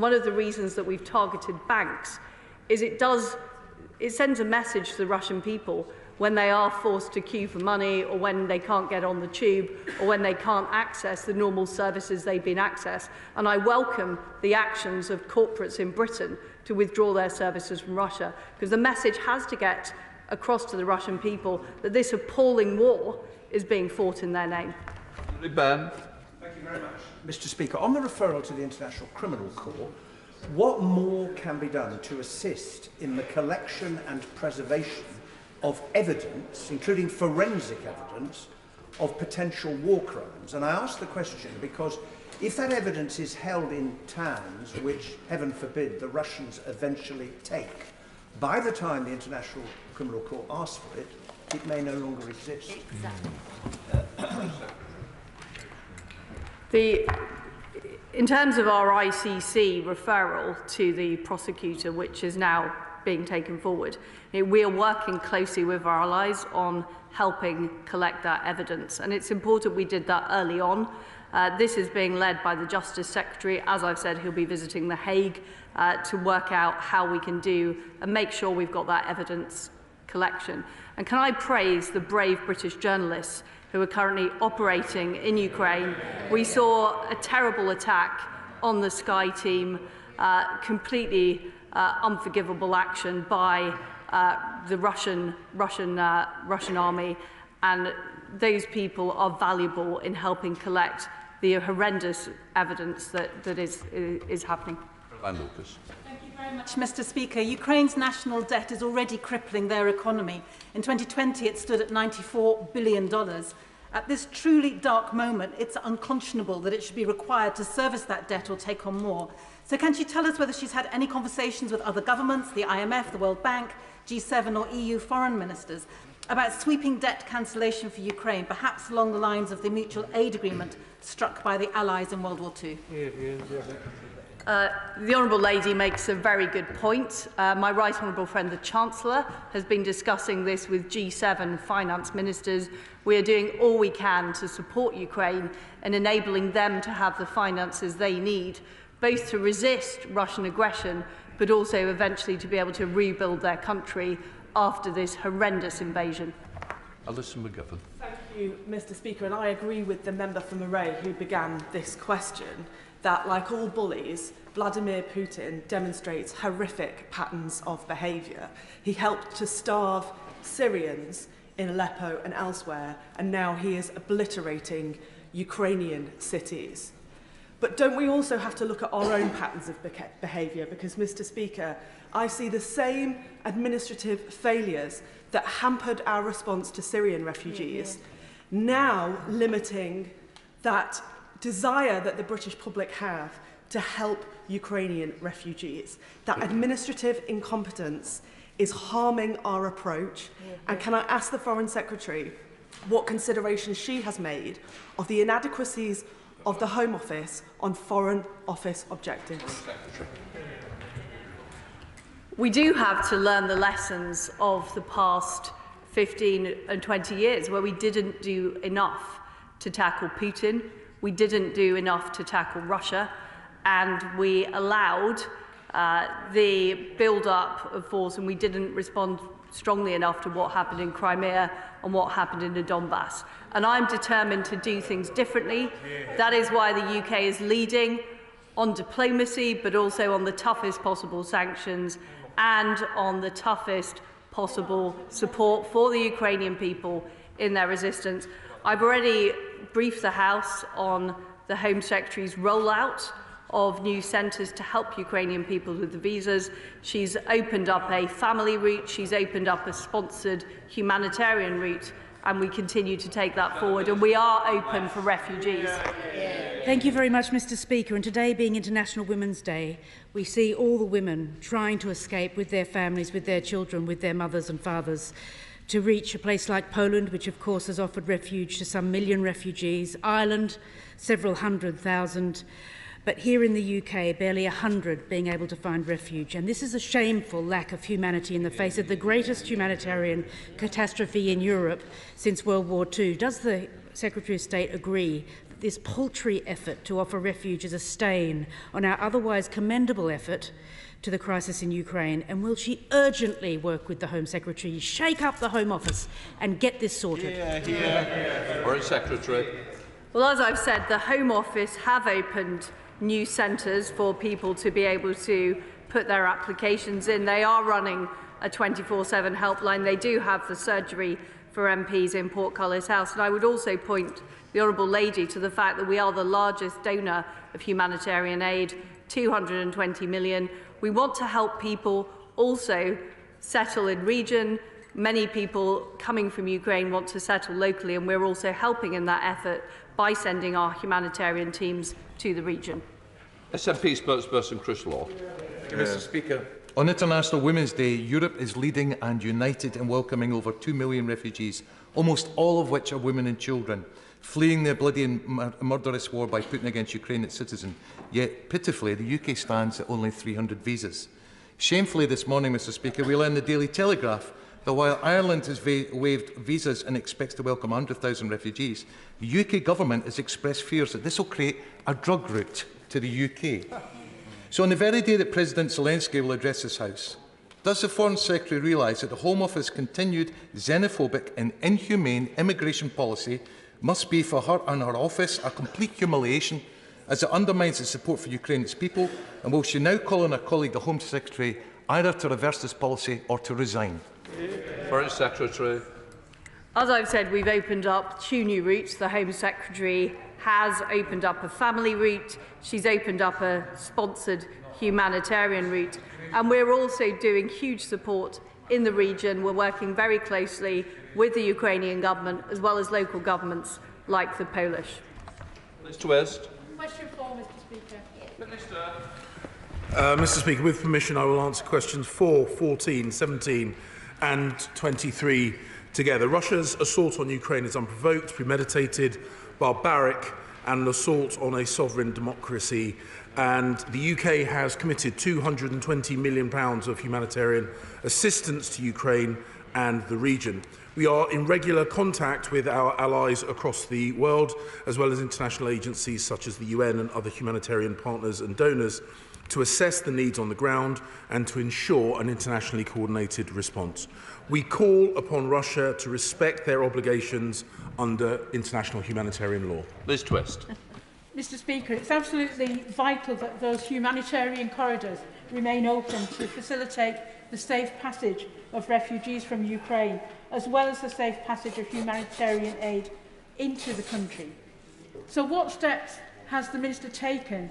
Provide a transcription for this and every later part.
One of the reasons that we've targeted banks is it sends a message to the Russian people when they are forced to queue for money, or when they can't get on the tube, or when they can't access the normal services they've been accessed. And I welcome the actions of corporates in Britain to withdraw their services from Russia, because the message has to get across to the Russian people that this appalling war is being fought in their name. Thank you very much. Mr. Speaker, on the referral to the International Criminal Court, what more can be done to assist in the collection and preservation of evidence, including forensic evidence, of potential war crimes? And I ask the question because if that evidence is held in towns which, heaven forbid, the Russians eventually take, by the time the International Criminal Court asks for it, it may no longer exist. Exactly. In terms of our ICC referral to the prosecutor, which is now being taken forward, we are working closely with our allies on helping collect that evidence, and it's important we did that early on. This is being led by the Justice Secretary. As I've said, he'll be visiting The Hague to work out how we can do and make sure we've got that evidence collection. And can I praise the brave British journalists who are currently operating in Ukraine? We saw a terrible attack on the Sky team, completely unforgivable action by the Russian army, and those people are valuable in helping collect the horrendous evidence that is happening. Thank you very much, Mr. Speaker. Ukraine's national debt is already crippling their economy. In 2020, it stood at $94 billion. At this truly dark moment, it's unconscionable that it should be required to service that debt or take on more. So can she tell us whether she's had any conversations with other governments, the IMF, the World Bank, G7 or EU foreign ministers, about sweeping debt cancellation for Ukraine, perhaps along the lines of the mutual aid agreement struck by the Allies in World War II? The Honourable Lady makes a very good point. My right honourable friend, the Chancellor, has been discussing this with G7 finance ministers. We are doing all we can to support Ukraine and enabling them to have the finances they need, both to resist Russian aggression, but also eventually to be able to rebuild their country after this horrendous invasion. Alison McGovern. Thank you, Mr. Speaker, and I agree with the member from Moray who began this question that, like all bullies, Vladimir Putin demonstrates horrific patterns of behaviour. He helped to starve Syrians in Aleppo and elsewhere, and now he is obliterating Ukrainian cities. But don't we also have to look at our own patterns of behaviour? Because, Mr. Speaker, I see the same administrative failures that hampered our response to Syrian refugees, now limiting that desire that the British public have to help Ukrainian refugees. That administrative incompetence is harming our approach. And can I ask the Foreign Secretary what considerations she has made of the inadequacies of the Home Office on Foreign Office objectives? We do have to learn the lessons of the past 15 and 20 years where we didn't do enough to tackle Putin, we didn't do enough to tackle Russia, and we allowed the build-up of force, and we didn't respond strongly enough to what happened in Crimea and what happened in the Donbass. And I'm determined to do things differently. That is why the UK is leading on diplomacy, but also on the toughest possible sanctions and on the toughest possible support for the Ukrainian people in their resistance. I've already briefed the House on the Home Secretary's rollout of new centres to help Ukrainian people with the visas. She's opened up a family route, she's opened up a sponsored humanitarian route, and we continue to take that forward, and we are open for refugees. Thank you very much, Mr. Speaker. And today being International Women's Day, we see all the women trying to escape with their families, with their children, with their mothers and fathers, to reach a place like Poland, which of course has offered refuge to some million refugees, Ireland, several 100,000, but here in the UK, barely 100 being able to find refuge. And this is a shameful lack of humanity in the face of the greatest humanitarian catastrophe in Europe since World War II. Does the Secretary of State agree that this paltry effort to offer refuge is a stain on our otherwise commendable effort to the crisis in Ukraine? And will she urgently work with the Home Secretary, shake up the Home Office and get this sorted? Foreign Secretary. Well, as I've said, the Home Office have opened new centres for people to be able to put their applications in. They are running a 24/7 helpline. They do have the surgery for MPs in Portcullis House. And I would also point the Honourable Lady to the fact that we are the largest donor of humanitarian aid, 220 million. We want to help people also settle in region. Many people coming from Ukraine want to settle locally, and we're also helping in that effort by sending our humanitarian teams to the region. SNP spokesperson Chris Law. Mr. Speaker. On International Women's Day, Europe is leading and united in welcoming over 2 million refugees, almost all of which are women and children, fleeing the bloody and murderous war by Putin against Ukraine, its citizen. Yet, pitifully, the UK stands at only 300 visas. Shamefully this morning, Mr. Speaker, we learn in the Daily Telegraph that while Ireland has waived visas and expects to welcome 100,000 refugees, the UK government has expressed fears that this will create a drug route to the UK. So on the very day that President Zelensky will address this House, does the Foreign Secretary realise that the Home Office's continued xenophobic and inhumane immigration policy must be for her and her office a complete humiliation, as it undermines the support for Ukraine and its people? And will she now call on her colleague, the Home Secretary, either to reverse this policy or to resign? Foreign Secretary. As I've said, we've opened up 2 new routes. The Home Secretary has opened up a family route. She's opened up a sponsored humanitarian route. And we're also doing huge support in the region. We're working very closely with the Ukrainian government as well as local governments like the Polish. Mr. West. Question 4, Mr. Speaker. Minister. Mr. Speaker, with permission, I will answer questions 4, 14, 17 and 23 together. Russia's assault on Ukraine is unprovoked, premeditated, barbaric and an assault on a sovereign democracy. And the UK has committed £220 million of humanitarian assistance to Ukraine and the region. We are in regular contact with our allies across the world, as well as international agencies such as the UN and other humanitarian partners and donors, to assess the needs on the ground and to ensure an internationally coordinated response. We call upon Russia to respect their obligations under international humanitarian law. Liz Twist. Mr. Speaker, it's absolutely vital that those humanitarian corridors remain open to facilitate the safe passage of refugees from Ukraine, as well as the safe passage of humanitarian aid into the country. So what steps has the Minister taken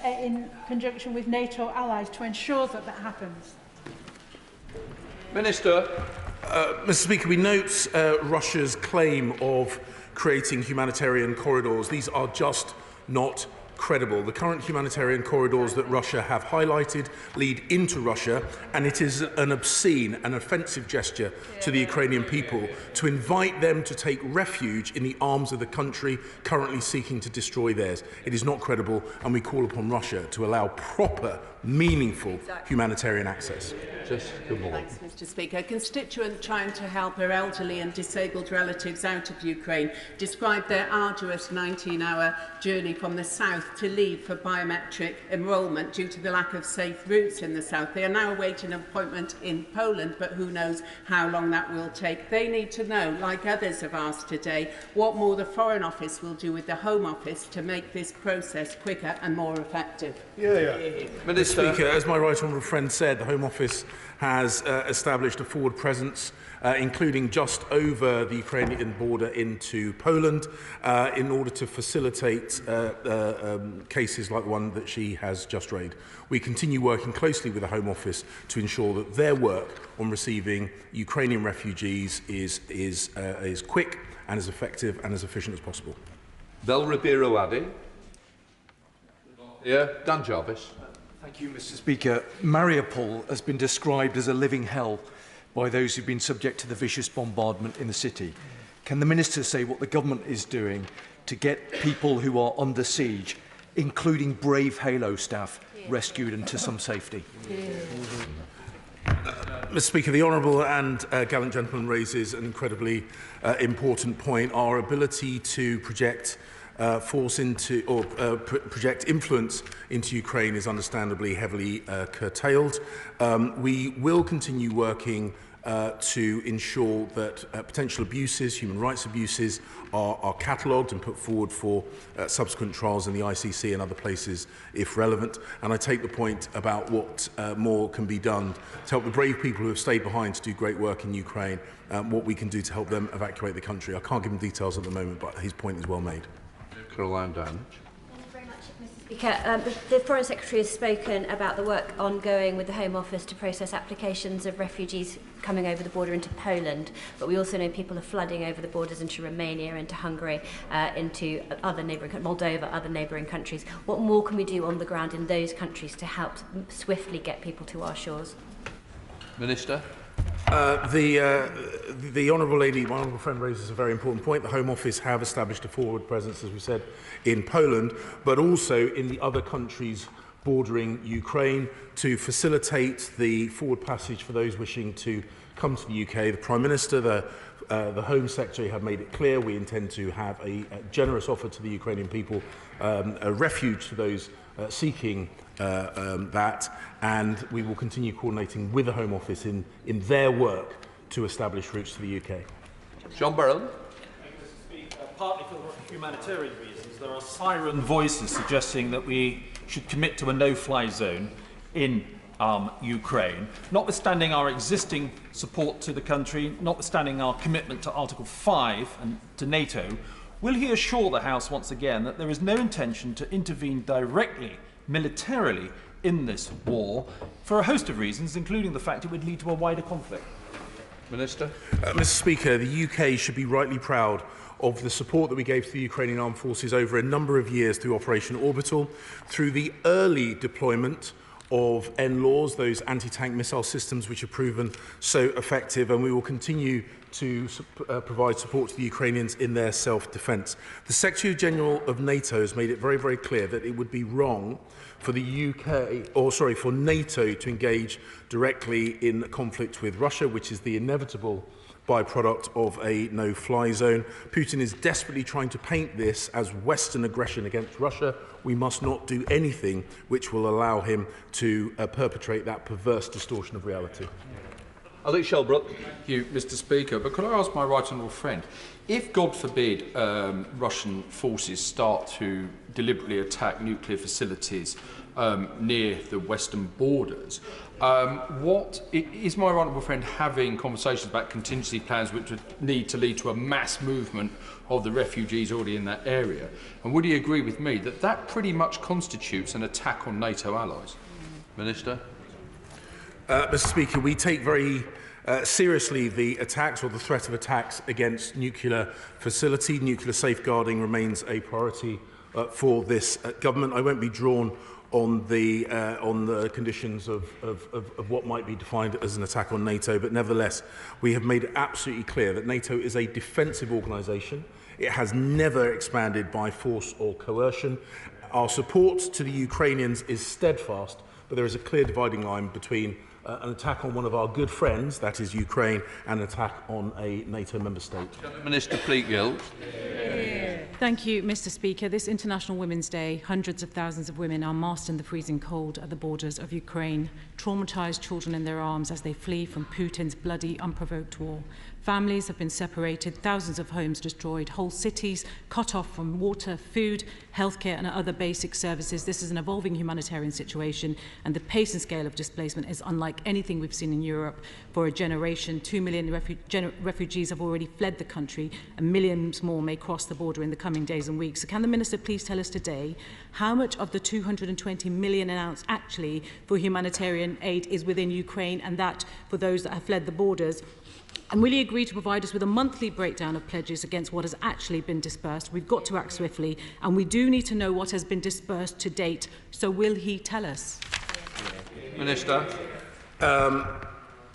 in conjunction with NATO allies to ensure that that happens? Minister. Mr. Speaker, we note Russia's claim of creating humanitarian corridors. These are just not credible. The current humanitarian corridors that Russia have highlighted lead into Russia, and it is an obscene and offensive gesture to the Ukrainian people to invite them to take refuge in the arms of the country currently seeking to destroy theirs. It is not credible, and we call upon Russia to allow proper, meaningful humanitarian access. Thanks, Mr. Speaker. A constituent trying to help her elderly and disabled relatives out of Ukraine described their arduous 19-hour journey from the south to leave for biometric enrolment due to the lack of safe routes in the south. They are now awaiting an appointment in Poland, but who knows how long that will take. They need to know, like others have asked today, what more the Foreign Office will do with the Home Office to make this process quicker and more effective. Mr. Speaker, as my right honourable friend said, the Home Office has established a forward presence, including just over the Ukrainian border into Poland, in order to facilitate cases like the one that she has just raised. We continue working closely with the Home Office to ensure that their work on receiving Ukrainian refugees is quick and as effective and as efficient as possible. Bel Ribeiro Addy. Dan Jarvis. Thank you, Mr. Speaker. Mariupol has been described as a living hell by those who've been subject to the vicious bombardment in the city. Can the Minister say what the government is doing to get people who are under siege, including brave Halo staff, rescued into some safety? Mr. Speaker, the honourable and gallant gentleman raises an incredibly important point. Our ability to project force into or project influence into Ukraine is understandably heavily curtailed. We will continue working to ensure that potential abuses, human rights abuses, are catalogued and put forward for subsequent trials in the ICC and other places if relevant. And I take the point about what more can be done to help the brave people who have stayed behind to do great work in Ukraine, what we can do to help them evacuate the country. I can't give him details at the moment, but his point is well made. Caroline Danich. The Foreign Secretary has spoken about the work ongoing with the Home Office to process applications of refugees coming over the border into Poland, but we also know people are flooding over the borders into Romania, into Hungary, into other neighbouring, Moldova, other neighbouring countries. What more can we do on the ground in those countries to help swiftly get people to our shores? Minister. The honourable lady, my honourable friend, raises a very important point. The Home Office have established a forward presence, as we said, in Poland, but also in the other countries bordering Ukraine to facilitate the forward passage for those wishing to come to the UK. The Prime Minister, the Home Secretary have made it clear we intend to have a generous offer to the Ukrainian people, a refuge to those seeking that, and we will continue coordinating with the Home Office in their work to establish routes to the UK. John Burrell. Partly for humanitarian reasons, there are siren voices suggesting that we should commit to a no-fly zone in Ukraine, notwithstanding our existing support to the country, notwithstanding our commitment to Article 5 and to NATO. Will he assure the House once again that there is no intention to intervene directly, militarily, in this war for a host of reasons, including the fact it would lead to a wider conflict? Minister. Mr. Speaker, the UK should be rightly proud of the support that we gave to the Ukrainian Armed Forces over a number of years through Operation Orbital, through the early deployment of NLAWs, those anti-tank missile systems which have proven so effective, and we will continue to provide support to the Ukrainians in their self-defence. The Secretary-General of NATO has made it very, very clear that it would be wrong for the for NATO to engage directly in conflict with Russia, which is the inevitable byproduct of a no-fly zone. Putin is desperately trying to paint this as Western aggression against Russia. We must not do anything which will allow him to perpetrate that perverse distortion of reality. Alex Shelbrook. Thank you, Mr. Speaker. But could I ask my right honourable friend, if, God forbid, Russian forces start to deliberately attack nuclear facilities near the western borders, what is my right honourable friend having conversations about contingency plans which would need to lead to a mass movement of the refugees already in that area? And would he agree with me that that pretty much constitutes an attack on NATO allies? Minister. Mr. Speaker, we take very seriously the attacks or the threat of attacks against nuclear facility. Nuclear safeguarding remains a priority for this government. I won't be drawn on the conditions of what might be defined as an attack on NATO, but nevertheless, we have made it absolutely clear that NATO is a defensive organisation. It has never expanded by force or coercion. Our support to the Ukrainians is steadfast, but there is a clear dividing line between an attack on one of our good friends, that is Ukraine, and an attack on a NATO member state. Minister Pleatgill. Thank you, Mr. Speaker. This International Women's Day, hundreds of thousands of women are massed in the freezing cold at the borders of Ukraine, traumatised children in their arms as they flee from Putin's bloody, unprovoked war. Families have been separated, thousands of homes destroyed, whole cities cut off from water, food, healthcare and other basic services. This is an evolving humanitarian situation, and the pace and scale of displacement is unlike anything we've seen in Europe for a generation. 2 million refugees have already fled the country, and millions more may cross the border in the coming days and weeks. So can the Minister please tell us today how much of the 220 million announced actually for humanitarian aid is within Ukraine, and that for those that have fled the borders? And will he agree to provide us with a monthly breakdown of pledges against what has actually been dispersed? We've got to act swiftly, and we do need to know what has been dispersed to date. So will he tell us? Minister.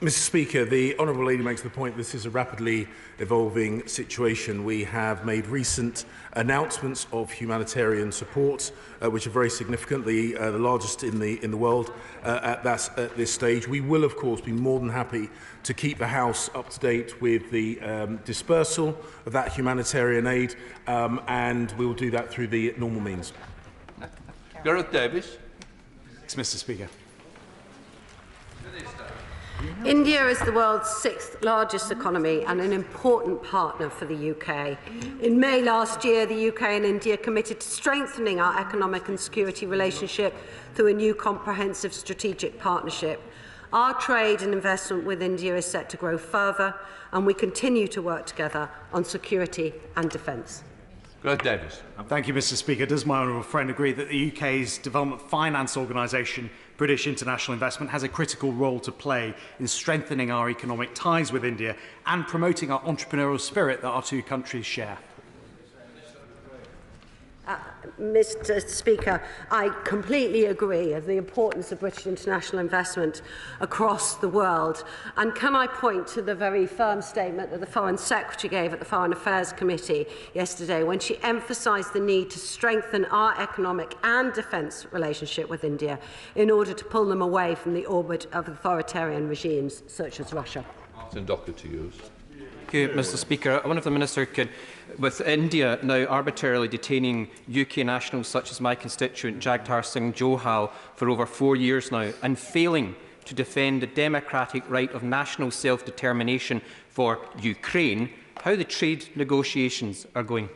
Mr. Speaker, the Honourable Lady makes the point this is a rapidly evolving situation. We have made recent announcements of humanitarian support, which are very significant, the largest in the world at this stage. We will, of course, be more than happy to keep the House up to date with the dispersal of that humanitarian aid, and we will do that through the normal means. Gareth Davis. Thanks, Mr. Speaker. India is the world's 6th largest economy and an important partner for the UK. In May last year, the UK and India committed to strengthening our economic and security relationship through a new comprehensive strategic partnership. Our trade and investment with India is set to grow further, and we continue to work together on security and defence. Gareth Davis. Thank you, Mr. Speaker. Does my honourable friend agree that the UK's development finance organisation, British International Investment, has a critical role to play in strengthening our economic ties with India and promoting our entrepreneurial spirit that our two countries share? Mr. Speaker, I completely agree of the importance of British international investment across the world. And can I point to the very firm statement that the Foreign Secretary gave at the Foreign Affairs Committee yesterday when she emphasised the need to strengthen our economic and defence relationship with India in order to pull them away from the orbit of authoritarian regimes such as Russia. Martin Docker to use. Thank you, Mr. Speaker. I wonder if the Minister could, with India now arbitrarily detaining UK nationals such as my constituent Jagtar Singh Johal for over 4 years now and failing to defend the democratic right of national self-determination for Ukraine, how the trade negotiations are going.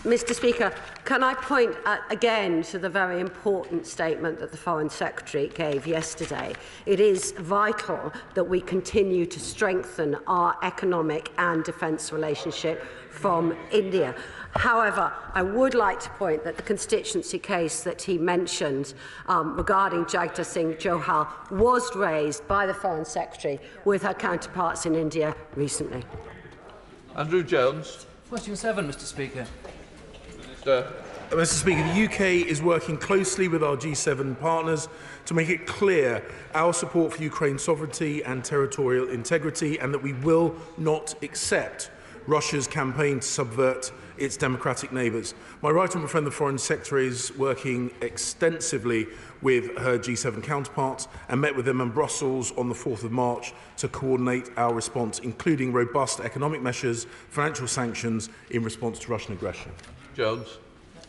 Mr. Speaker, can I point again to the very important statement that the Foreign Secretary gave yesterday? It is vital that we continue to strengthen our economic and defence relationship from India. However, I would like to point that the constituency case that he mentioned regarding Jagtar Singh Johal was raised by the Foreign Secretary with her counterparts in India recently. Andrew Jones. Question 7, Mr. Speaker. Mr. Speaker, the UK is working closely with our G7 partners to make it clear our support for Ukraine's sovereignty and territorial integrity, and that we will not accept Russia's campaign to subvert its democratic neighbours. My right honourable friend, the Foreign Secretary, is working extensively with her G7 counterparts and met with them in Brussels on the 4th of March to coordinate our response, including robust economic measures, financial sanctions in response to Russian aggression. Jones.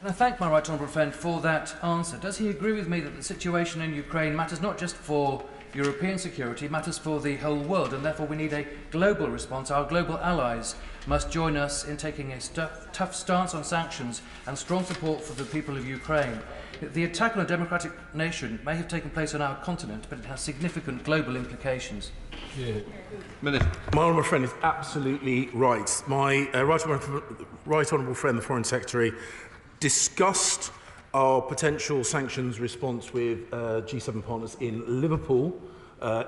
And I thank my right honourable friend for that answer. Does he agree with me that the situation in Ukraine matters not just for European security, it matters for the whole world, and therefore we need a global response? Our global allies must join us in taking a tough stance on sanctions and strong support for the people of Ukraine. The attack on a democratic nation may have taken place on our continent, but it has significant global implications. My honourable friend is absolutely right. My right honourable friend, the Foreign Secretary, discussed our potential sanctions response with G7 partners in Liverpool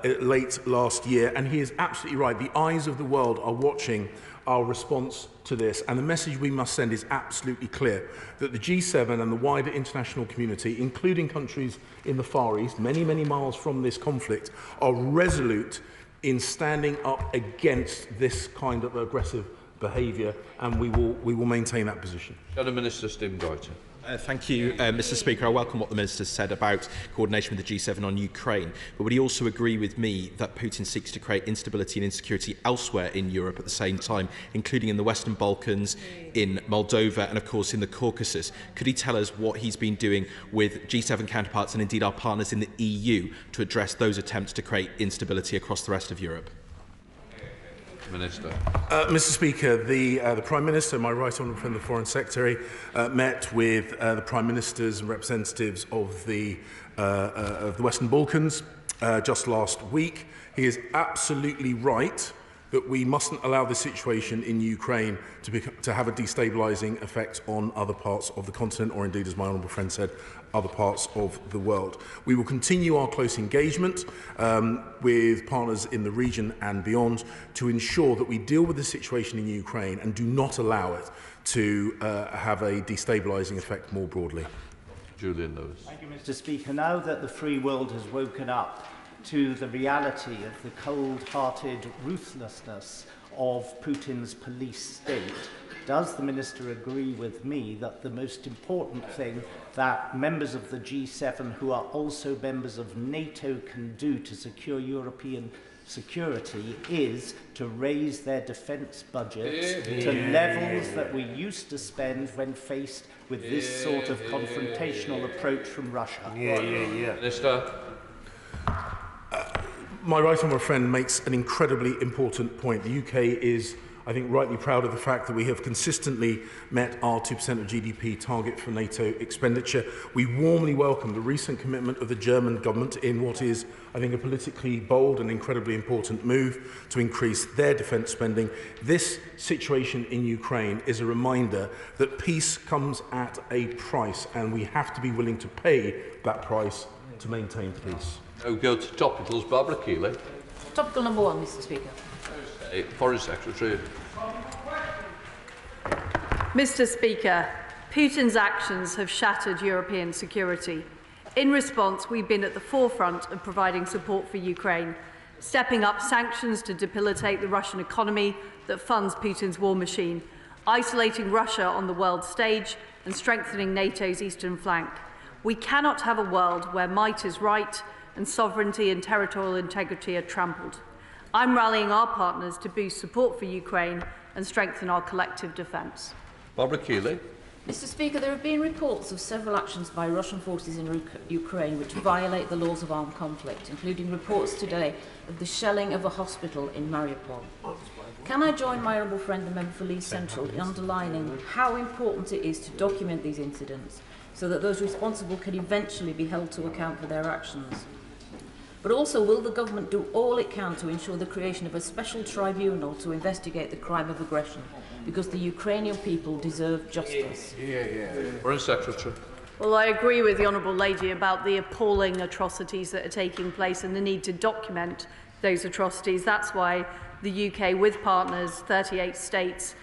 late last year, and he is absolutely right. The eyes of the world are watching our response to this, and the message we must send is absolutely clear, that the G7 and the wider international community, including countries in the Far East, many, many miles from this conflict, are resolute in standing up against this kind of aggressive behaviour, and we will maintain that position. Shadow Minister Stephen Goiter. Thank you, Mr. Speaker. I welcome what the Minister said about coordination with the G7 on Ukraine. But would he also agree with me that Putin seeks to create instability and insecurity elsewhere in Europe at the same time, including in the Western Balkans, in Moldova and, of course, in the Caucasus? Could he tell us what he's been doing with G7 counterparts and indeed our partners in the EU to address those attempts to create instability across the rest of Europe? Minister. Mr. Speaker, the Prime Minister, my right honourable friend, the Foreign Secretary, met with the Prime Ministers and representatives of the Western Balkans just last week. He is absolutely right that we mustn't allow the situation in Ukraine to have a destabilising effect on other parts of the continent, or indeed, as my honourable friend said, other parts of the world. We will continue our close engagement with partners in the region and beyond to ensure that we deal with the situation in Ukraine and do not allow it to have a destabilising effect more broadly. Julian Lewis. Thank you, Mr. Speaker. Now that the free world has woken up to the reality of the cold-hearted ruthlessness of Putin's police state, does the Minister agree with me that the most important thing that members of the G7, who are also members of NATO, can do to secure European security is to raise their defence budgets to levels that we used to spend when faced with this sort of confrontational approach from Russia? Minister. My right honourable friend makes an incredibly important point. The UK is, I think, rightly proud of the fact that we have consistently met our 2% of GDP target for NATO expenditure. We warmly welcome the recent commitment of the German government in what is, I think, a politically bold and incredibly important move to increase their defence spending. This situation in Ukraine is a reminder that peace comes at a price, and we have to be willing to pay that price to maintain peace. Now go to topicals. Barbara Keeley. Topical number 1, Mr. Speaker. Foreign Secretary. Mr. Speaker, Putin's actions have shattered European security. In response, we've been at the forefront of providing support for Ukraine, stepping up sanctions to debilitate the Russian economy that funds Putin's war machine, isolating Russia on the world stage and strengthening NATO's eastern flank. We cannot have a world where might is right and sovereignty and territorial integrity are trampled. I'm rallying our partners to boost support for Ukraine and strengthen our collective defence. Barbara Keeley. Mr. Speaker, there have been reports of several actions by Russian forces in Ukraine which violate the laws of armed conflict, including reports today of the shelling of a hospital in Mariupol. Can I join my honourable friend, the member for Leeds Central, in underlining how important it is to document these incidents so that those responsible can eventually be held to account for their actions? But also, will the government do all it can to ensure the creation of a special tribunal to investigate the crime of aggression? Because the Ukrainian people deserve justice. Foreign Secretary. Well, I agree with the Honourable Lady about the appalling atrocities that are taking place and the need to document those atrocities. That's why the UK, with partners, 38 states,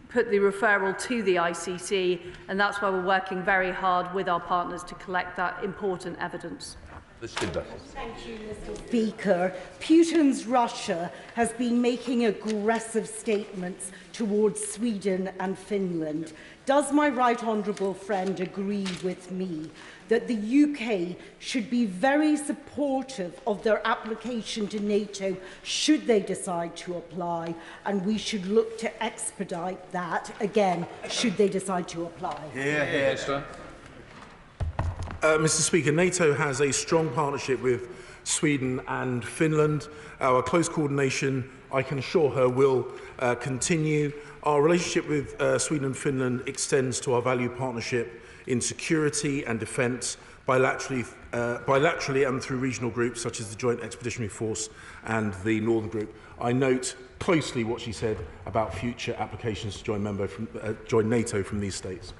put the referral to the ICC, and that's why we're working very hard with our partners to collect that important evidence. Thank you, Mr. Speaker. Putin's Russia has been making aggressive statements towards Sweden and Finland. Does my right honourable friend agree with me that the UK should be very supportive of their application to NATO should they decide to apply, and we should look to expedite that, again, should they decide to apply? Mr. Speaker, NATO has a strong partnership with Sweden and Finland. Our close coordination, I can assure her, will continue. Our relationship with Sweden and Finland extends to our value partnership in security and defence, bilaterally and through regional groups such as the Joint Expeditionary Force and the Northern Group. I note closely what she said about future applications to join NATO from these states.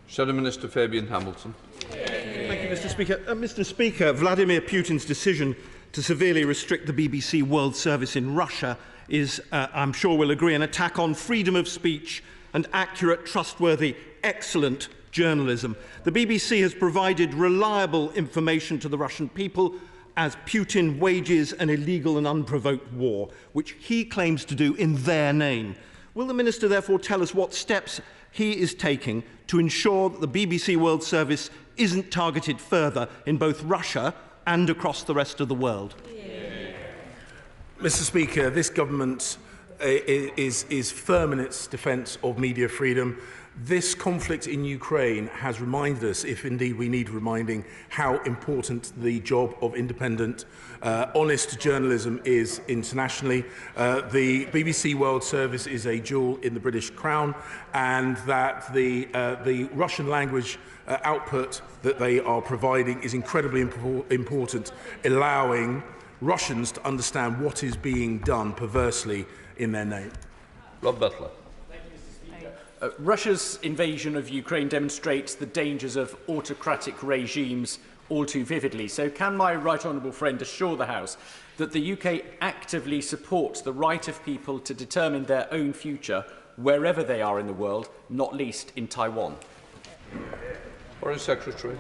Shadow Minister Fabian Hamilton. Thank you, Mr. Speaker. Mr. Speaker, Vladimir Putin's decision to severely restrict the BBC World Service in Russia is, I'm sure we'll agree, an attack on freedom of speech and accurate, trustworthy, excellent journalism. The BBC has provided reliable information to the Russian people as Putin wages an illegal and unprovoked war, which he claims to do in their name. Will the Minister therefore tell us what steps he is taking to ensure that the BBC World Service isn't targeted further in both Russia and across the rest of the world? Mr. Speaker, this government is firm in its defence of media freedom. This conflict in Ukraine has reminded us, if indeed we need reminding, how important the job of independent, honest journalism is internationally. The BBC World Service is a jewel in the British crown, and that the Russian language output that they are providing is incredibly important, allowing Russians to understand what is being done perversely in their name. Rob Butler. Russia's invasion of Ukraine demonstrates the dangers of autocratic regimes all too vividly. So can my right honourable friend assure the House that the UK actively supports the right of people to determine their own future wherever they are in the world, not least in Taiwan? Foreign Secretary.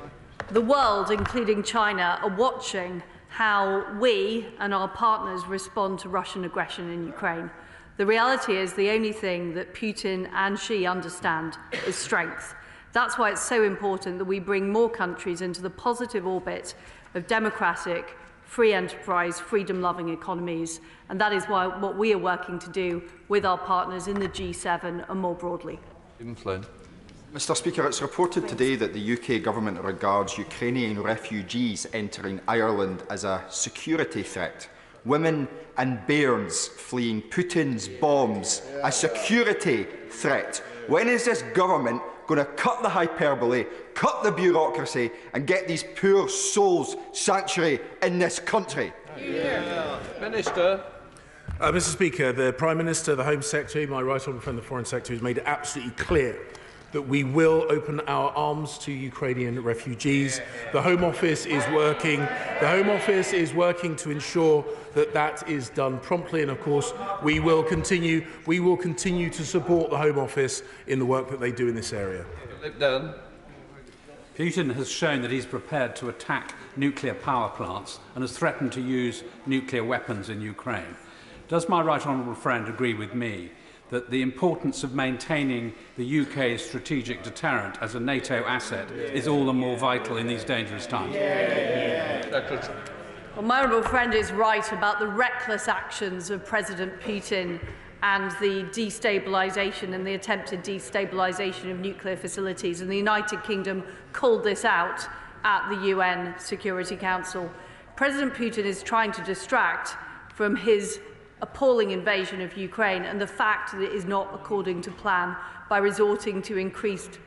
The world, including China, are watching how we and our partners respond to Russian aggression in Ukraine. The reality is the only thing that Putin and Xi understand is strength. That's why it's so important that we bring more countries into the positive orbit of democratic, free enterprise, freedom-loving economies, and that is what we are working to do with our partners in the G7 and more broadly. Stephen Flynn. Mr Speaker, it's reported today that the UK Government regards Ukrainian refugees entering Ireland as a security threat. Women and bairns fleeing Putin's bombs, a security threat. When is this government going to cut the hyperbole, cut the bureaucracy and get these poor souls sanctuary in this country? Minister. Mr Speaker, the Prime Minister, the Home Secretary, my right honourable friend, the Foreign Secretary, has made it absolutely clear that we will open our arms to Ukrainian refugees. The Home Office is working. The Home Office is working to ensure that that is done promptly, and of course we will continue to support the Home Office in the work that they do in this area. Putin has shown that he's prepared to attack nuclear power plants and has threatened to use nuclear weapons in Ukraine. Does my right honourable friend agree with me that the importance of maintaining the UK's strategic deterrent as a NATO asset is all the more vital in these dangerous times? Well, my honourable friend is right about the reckless actions of President Putin and the destabilisation and the attempted destabilisation of nuclear facilities. And the United Kingdom called this out at the UN Security Council. President Putin is trying to distract from his appalling invasion of Ukraine and the fact that it is not according to plan by resorting to increased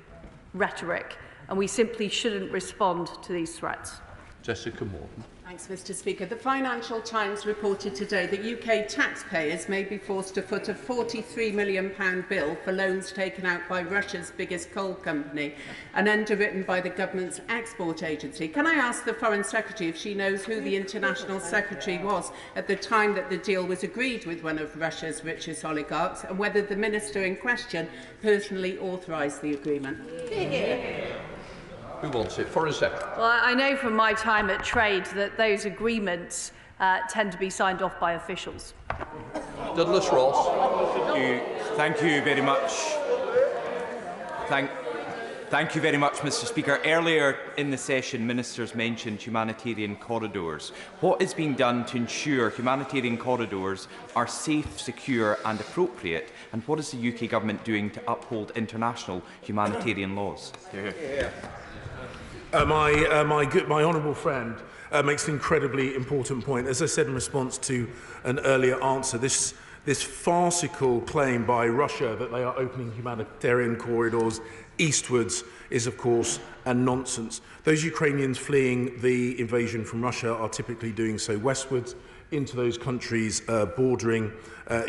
rhetoric. And we simply shouldn't respond to these threats. Jessica Morton. Thanks, Mr Speaker. The Financial Times reported today that UK taxpayers may be forced to foot a £43 million bill for loans taken out by Russia's biggest coal company and underwritten by the government's export agency. Can I ask the Foreign Secretary if she knows who the International Secretary was at the time that the deal was agreed with one of Russia's richest oligarchs, and whether the Minister in question personally authorised the agreement? Who wants it? Foreign Secretary. Well, I know from my time at Trade that those agreements tend to be signed off by officials. Douglas Ross. Thank you very much. Thank you very much, Mr Speaker. Earlier in the session, ministers mentioned humanitarian corridors. What is being done to ensure humanitarian corridors are safe, secure and appropriate? And what is the UK Government doing to uphold international humanitarian laws? My honourable friend makes an incredibly important point. As I said in response to an earlier answer, this farcical claim by Russia that they are opening humanitarian corridors eastwards is, of course, a nonsense. Those Ukrainians fleeing the invasion from Russia are typically doing so westwards into those countries bordering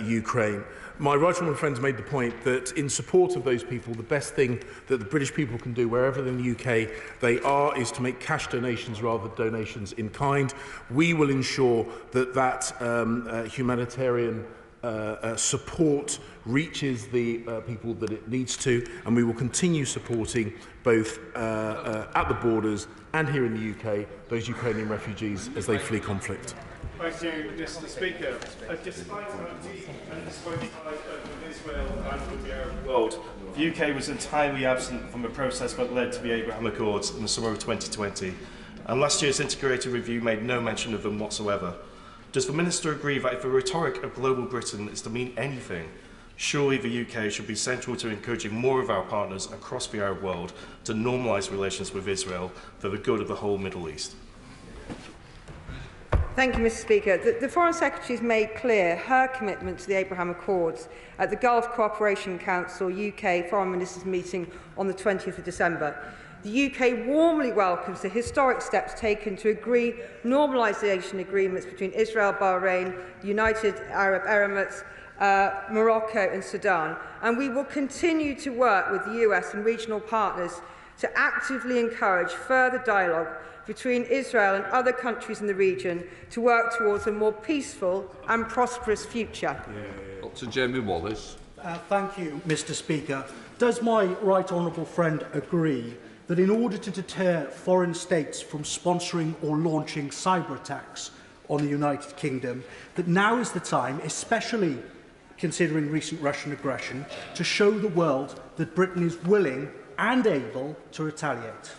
Ukraine. My right honourable friends made the point that in support of those people, the best thing that the British people can do wherever in the UK they are is to make cash donations rather than donations in kind. We will ensure that humanitarian support reaches the people that it needs to, and we will continue supporting both at the borders and here in the UK those Ukrainian refugees as they flee conflict. Thank you, Mr Speaker. Despite our deep and disappointing ties with Israel and with the Arab world, the UK was entirely absent from the process that led to the Abraham Accords in the summer of 2020, and last year's integrated review made no mention of them whatsoever. Does the Minister agree that if the rhetoric of global Britain is to mean anything, surely the UK should be central to encouraging more of our partners across the Arab world to normalise relations with Israel for the good of the whole Middle East? Thank you, Mr Speaker. The Foreign Secretary has made clear her commitment to the Abraham Accords at the Gulf Cooperation Council UK Foreign Ministers meeting on the 20th of December. The UK warmly welcomes the historic steps taken to agree normalisation agreements between Israel, Bahrain, the United Arab Emirates, Morocco and Sudan, and we will continue to work with the US and regional partners to actively encourage further dialogue between Israel and other countries in the region to work towards a more peaceful and prosperous future. Dr. Jamie Wallace. Thank you, Mr Speaker. Does my right honourable friend agree that in order to deter foreign states from sponsoring or launching cyber attacks on the United Kingdom, that now is the time, especially considering recent Russian aggression, to show the world that Britain is willing and able to retaliate?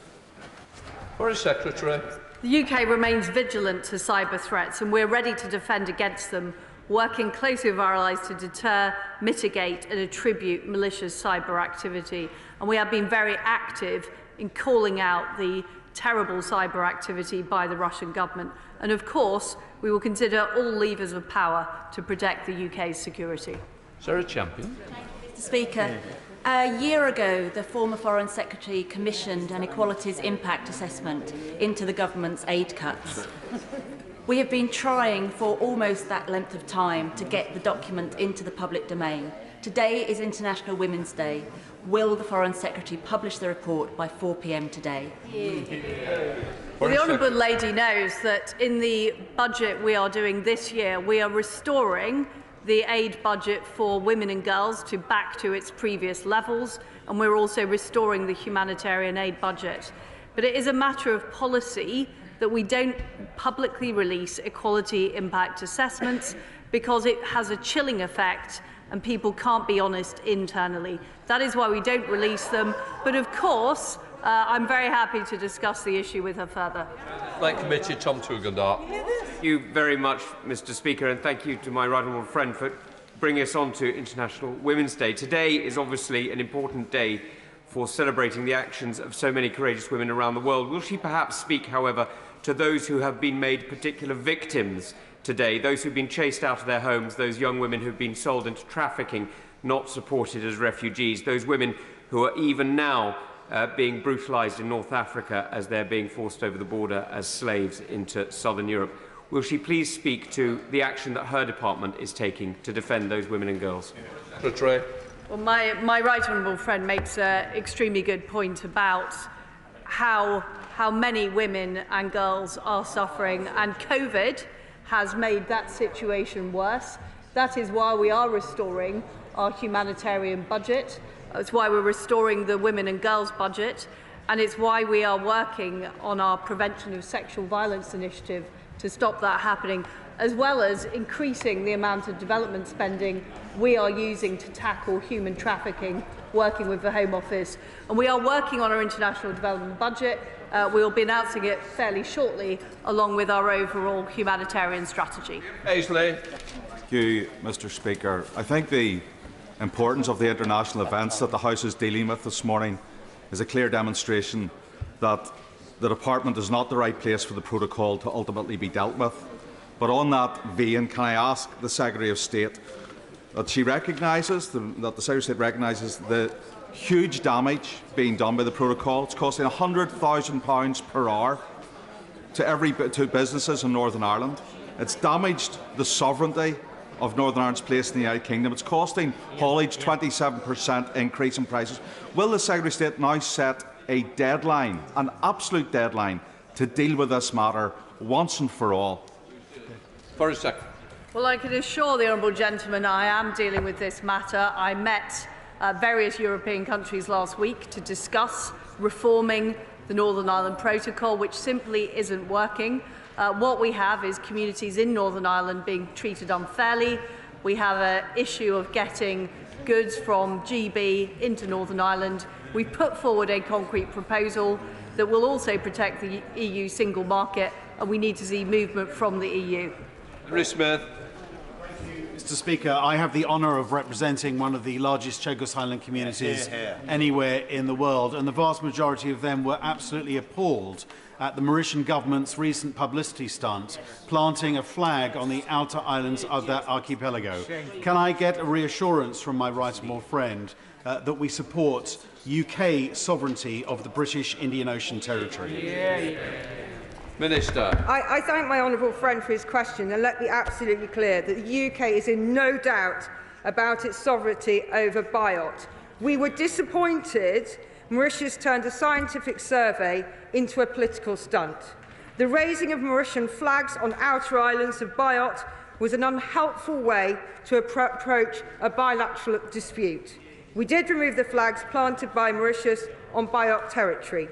Foreign Secretary. The UK remains vigilant to cyber threats, and we're ready to defend against them, working closely with our allies to deter, mitigate and attribute malicious cyber activity. And we have been very active in calling out the terrible cyber activity by the Russian government. And of course, we will consider all levers of power to protect the UK's security. Sarah Champion. Mr. Speaker, a year ago, the former Foreign Secretary commissioned an equalities impact assessment into the government's aid cuts. We have been trying for almost that length of time to get the document into the public domain. Today is International Women's Day. Will the Foreign Secretary publish the report by 4 p.m. today? Well, the Honourable Lady knows that in the budget we are doing this year, we are restoring the aid budget for women and girls back to its previous levels, and we're also restoring the humanitarian aid budget. But it is a matter of policy that we don't publicly release equality impact assessments because it has a chilling effect and people can't be honest internally. That is why we don't release them. But of course, I'm very happy to discuss the issue with her further. Committee, Tom Tugendar. Thank you very much, Mr. Speaker, and thank you to my right honourable friend for bringing us on to International Women's Day. Today is obviously an important day for celebrating the actions of so many courageous women around the world. Will she perhaps speak, however, to those who have been made particular victims today, those who've been chased out of their homes, those young women who've been sold into trafficking, not supported as refugees, those women who are even now being brutalised in North Africa as they're being forced over the border as slaves into southern Europe? Will she please speak to the action that her department is taking to defend those women and girls? Secretary. Well, my right honourable friend makes an extremely good point about how many women and girls are suffering, and COVID has made that situation worse. That is why we are restoring our humanitarian budget. It's why we're restoring the women and girls budget, and it's why we are working on our prevention of sexual violence initiative to stop that happening, as well as increasing the amount of development spending we are using to tackle human trafficking, working with the Home Office. And we are working on our international development budget. We will be announcing it fairly shortly, along with our overall humanitarian strategy. Aisley. Thank you, Mr. Speaker. I think the importance of the international events that the House is dealing with this morning is a clear demonstration that the Department is not the right place for the protocol to ultimately be dealt with. But on that vein, can I ask the Secretary of State that she recognises, that the Secretary of State recognises the huge damage being done by the protocol? It's costing £100,000 per hour to businesses in Northern Ireland. It's damaged the sovereignty of Northern Ireland's place in the United Kingdom. It's costing haulage 27% increase in prices. Will the Secretary of State now set a deadline, an absolute deadline, to deal with this matter once and for all? For a second. Well, I can assure the honourable gentleman I am dealing with this matter. I met various European countries last week to discuss reforming the Northern Ireland Protocol, which simply isn't working. What we have is communities in Northern Ireland being treated unfairly. We have an issue of getting goods from GB into Northern Ireland. We put forward a concrete proposal that will also protect the EU single market, and we need to see movement from the EU. Smith. Mr. Speaker, I have the honour of representing one of the largest Chagos Highland communities anywhere in the world, and the vast majority of them were absolutely appalled at the Mauritian government's recent publicity stunt, planting a flag on the outer islands of that archipelago. Can I get a reassurance from my right honourable friend that we support UK sovereignty of the British Indian Ocean Territory? Minister. I thank my honourable friend for his question, and let me be absolutely clear that the UK is in no doubt about its sovereignty over Biot. We were disappointed Mauritius turned a scientific survey into a political stunt. The raising of Mauritian flags on outer islands of Biot was an unhelpful way to approach a bilateral dispute. We did remove the flags planted by Mauritius on Biak territory.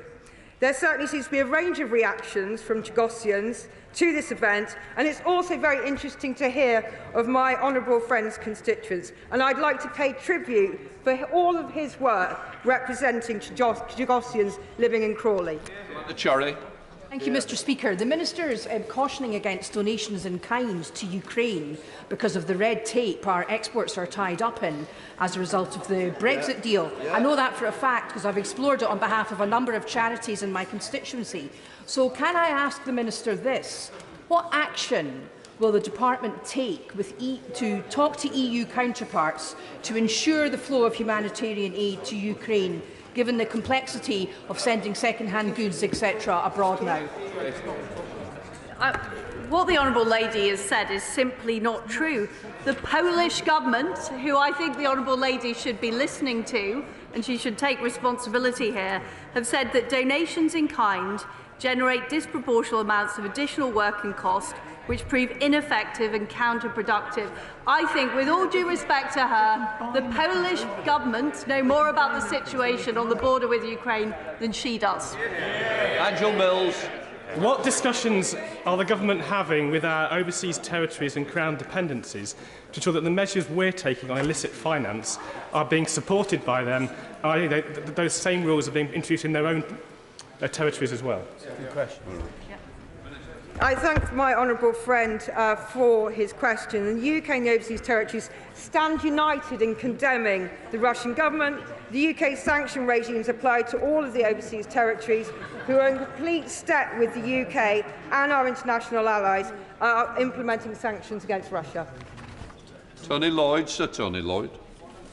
There certainly seems to be a range of reactions from Chagossians to this event, and it's also very interesting to hear of my honourable friend's constituents, and I'd like to pay tribute for all of his work representing Chagossians living in Crawley. The Cherry. Thank you, Mr. Speaker. The Minister is cautioning against donations in kind to Ukraine because of the red tape our exports are tied up in as a result of the Brexit deal. I know that for a fact because I've explored it on behalf of a number of charities in my constituency. So can I ask the Minister this? What action will the Department take to talk to EU counterparts to ensure the flow of humanitarian aid to Ukraine, given the complexity of sending second-hand goods, etc., abroad now? What the Honourable Lady has said is simply not true. The Polish government, who I think the Honourable Lady should be listening to, and she should take responsibility here, have said that donations in kind generate disproportionate amounts of additional working cost, which prove ineffective and counterproductive. I think, with all due respect to her, the Polish government know more about the situation on the border with Ukraine than she does. Angel Mills. What discussions are the government having with our overseas territories and Crown dependencies to ensure that the measures we're taking on illicit finance are being supported by them? Those same rules are being introduced in their own territories as well? Good question. I thank my honourable friend for his question. The UK and the overseas territories stand united in condemning the Russian government. The UK sanction regimes apply to all of the overseas territories who are in complete step with the UK and our international allies implementing sanctions against Russia. Tony Lloyd, Sir Tony Lloyd.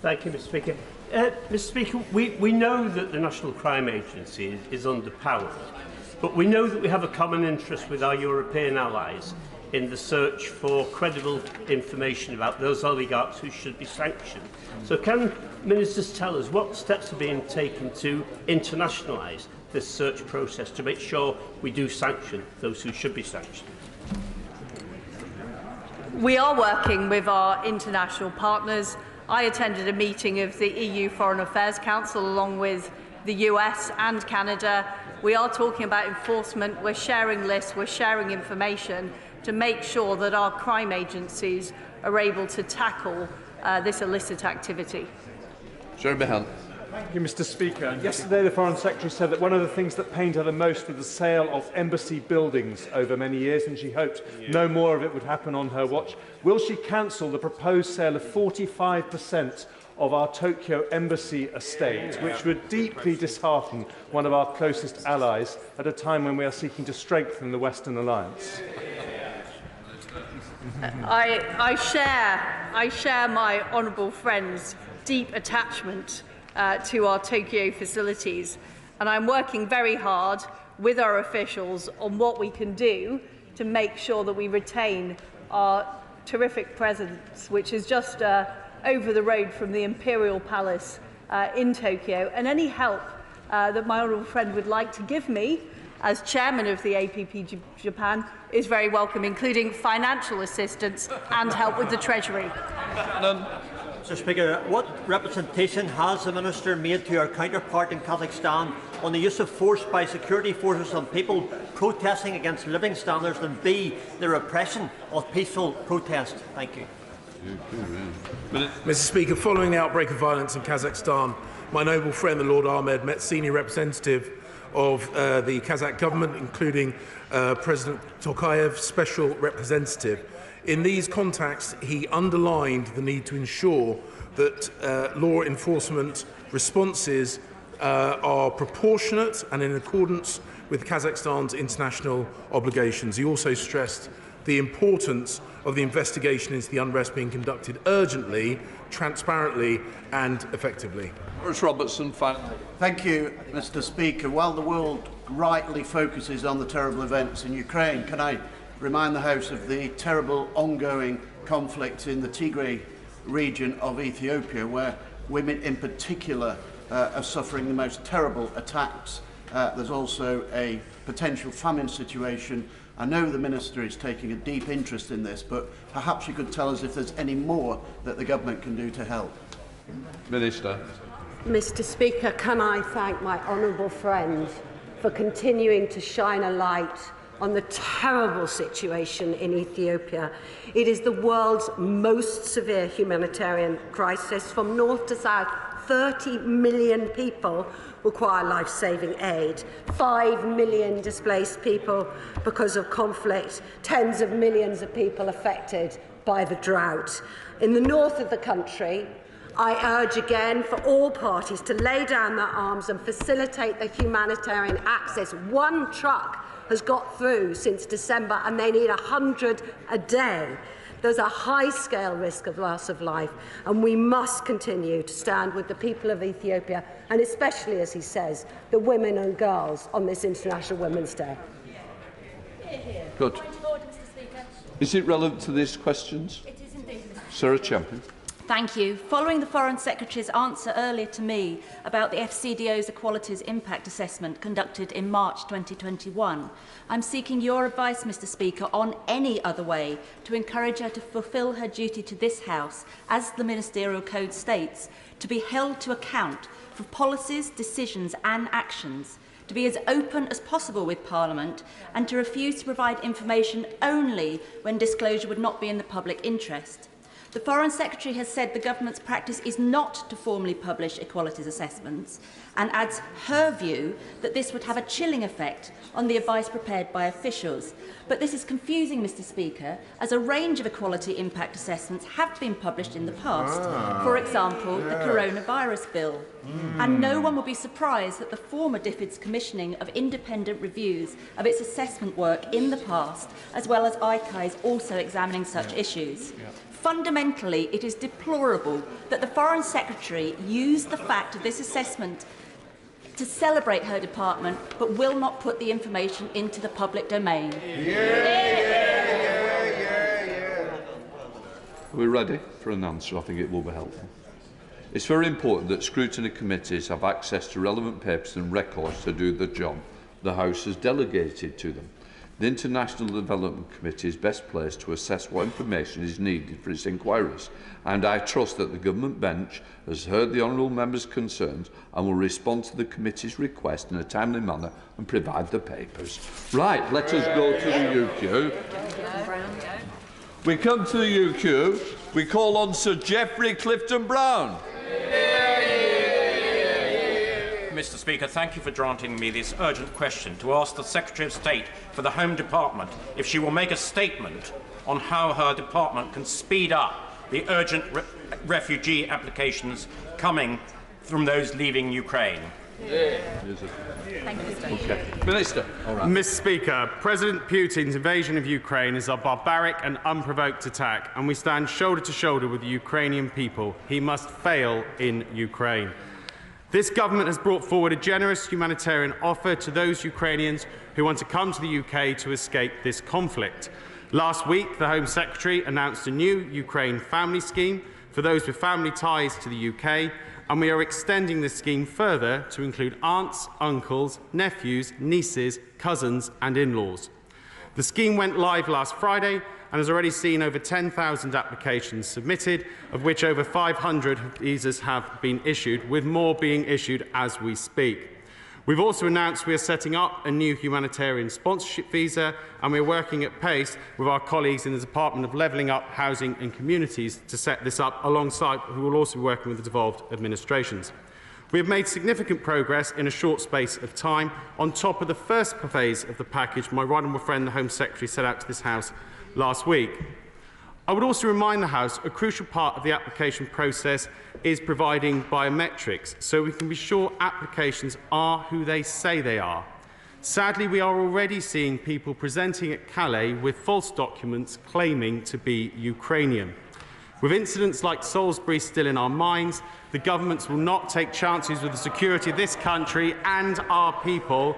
Thank you, Mr. Speaker. Mr. Speaker, we know that the National Crime Agency is underpowered. But we know that we have a common interest with our European allies in the search for credible information about those oligarchs who should be sanctioned. So can ministers tell us what steps are being taken to internationalise this search process to make sure we do sanction those who should be sanctioned? We are working with our international partners. I attended a meeting of the EU Foreign Affairs Council along with the US and Canada. We are talking about enforcement, we're sharing lists, we're sharing information to make sure that our crime agencies are able to tackle this illicit activity. Jeremy Hunt. Thank you, Mr. Speaker. Yesterday, the Foreign Secretary said that one of the things that pained her the most was the sale of embassy buildings over many years, and she hoped no more of it would happen on her watch. Will she cancel the proposed sale of 45% of our Tokyo embassy estate, which would deeply dishearten one of our closest allies at a time when we are seeking to strengthen the Western alliance? I share my honourable friend's deep attachment to our Tokyo facilities, and I'm working very hard with our officials on what we can do to make sure that we retain our terrific presence, which is just over the road from the Imperial Palace in Tokyo, and any help that my honourable friend would like to give me as chairman of the APP Japan is very welcome, including financial assistance and help with the Treasury. Mr. Speaker, what representation has the Minister made to our counterpart in Kazakhstan on the use of force by security forces on people protesting against living standards and B, the repression of peaceful protest? Thank you. Mr. Speaker, following the outbreak of violence in Kazakhstan, my noble friend, the Lord Ahmed, met senior representative of the Kazakh government, including President Tokayev's special representative. In these contacts, he underlined the need to ensure that law enforcement responses are proportionate and in accordance with Kazakhstan's international obligations. He also stressed the importance of the investigation into the unrest being conducted urgently, transparently and effectively. Maurice Robertson, Thank you, Mr. Speaker. While the world rightly focuses on the terrible events in Ukraine, can I remind the House of the terrible ongoing conflict in the Tigray region of Ethiopia, where women in particular are suffering the most terrible attacks. There's also a potential famine situation. I know the Minister is taking a deep interest in this, but perhaps you could tell us if there's any more that the government can do to help. Minister. Mr. Speaker, can I thank my honourable friend for continuing to shine a light on the terrible situation in Ethiopia. It is the world's most severe humanitarian crisis. From north to south, 30 million people require life-saving aid, 5 million displaced people because of conflict, tens of millions of people affected by the drought. In the north of the country, I urge again for all parties to lay down their arms and facilitate the humanitarian access. One truck has got through since December and they need 100 a day. There's a high-scale risk of loss of life, and we must continue to stand with the people of Ethiopia, and especially, as he says, the women and girls on this International Women's Day. Good. Is it relevant to these questions? It is indeed, Mr. Sarah Champion. Thank you. Following the Foreign Secretary's answer earlier to me about the FCDO's Equalities Impact Assessment conducted in March 2021, I'm seeking your advice, Mr. Speaker, on any other way to encourage her to fulfil her duty to this House, as the Ministerial Code states, to be held to account for policies, decisions and actions, to be as open as possible with Parliament and to refuse to provide information only when disclosure would not be in the public interest. The Foreign Secretary has said the government's practice is not to formally publish equalities assessments and adds her view that this would have a chilling effect on the advice prepared by officials. But this is confusing, Mr. Speaker, as a range of equality impact assessments have been published in the past. For example, the coronavirus bill. And no one will be surprised that the former DFID's commissioning of independent reviews of its assessment work in the past, as well as ICAI's also examining such issues. Fundamentally, it is deplorable that the Foreign Secretary used the fact of this assessment to celebrate her department, but will not put the information into the public domain. Are we ready for an answer? I think it will be helpful. It's very important that scrutiny committees have access to relevant papers and records to do the job the House has delegated to them. The International Development Committee is best placed to assess what information is needed for its inquiries, and I trust that the Government bench has heard the honourable member's concerns and will respond to the committee's request in a timely manner and provide the papers. Right, let us go to the UQ. We come to the UQ. We call on Sir Geoffrey Clifton-Brown. Mr. Speaker, thank you for granting me this urgent question to ask the Secretary of State for the Home Department if she will make a statement on how her department can speed up the urgent refugee applications coming from those leaving Ukraine. Okay. Minister. Mr. Speaker, President Putin's invasion of Ukraine is a barbaric and unprovoked attack, and we stand shoulder to shoulder with the Ukrainian people. He must fail in Ukraine. This government has brought forward a generous humanitarian offer to those Ukrainians who want to come to the UK to escape this conflict. Last week, the Home Secretary announced a new Ukraine family scheme for those with family ties to the UK, and we are extending this scheme further to include aunts, uncles, nephews, nieces, cousins and in-laws. The scheme went live last Friday and has already seen over 10,000 applications submitted, of which over 500 visas have been issued, with more being issued as we speak. We've also announced we are setting up a new humanitarian sponsorship visa, and we are working at pace with our colleagues in the Department of Levelling Up, Housing and Communities to set this up, alongside who will also be working with the devolved administrations. We have made significant progress in a short space of time, on top of the first phase of the package my right honourable friend, the Home Secretary, set out to this House last week. I would also remind the House a crucial part of the application process is providing biometrics, so we can be sure applications are who they say they are. Sadly, we are already seeing people presenting at Calais with false documents claiming to be Ukrainian. With incidents like Salisbury still in our minds, the governments will not take chances with the security of this country and our people.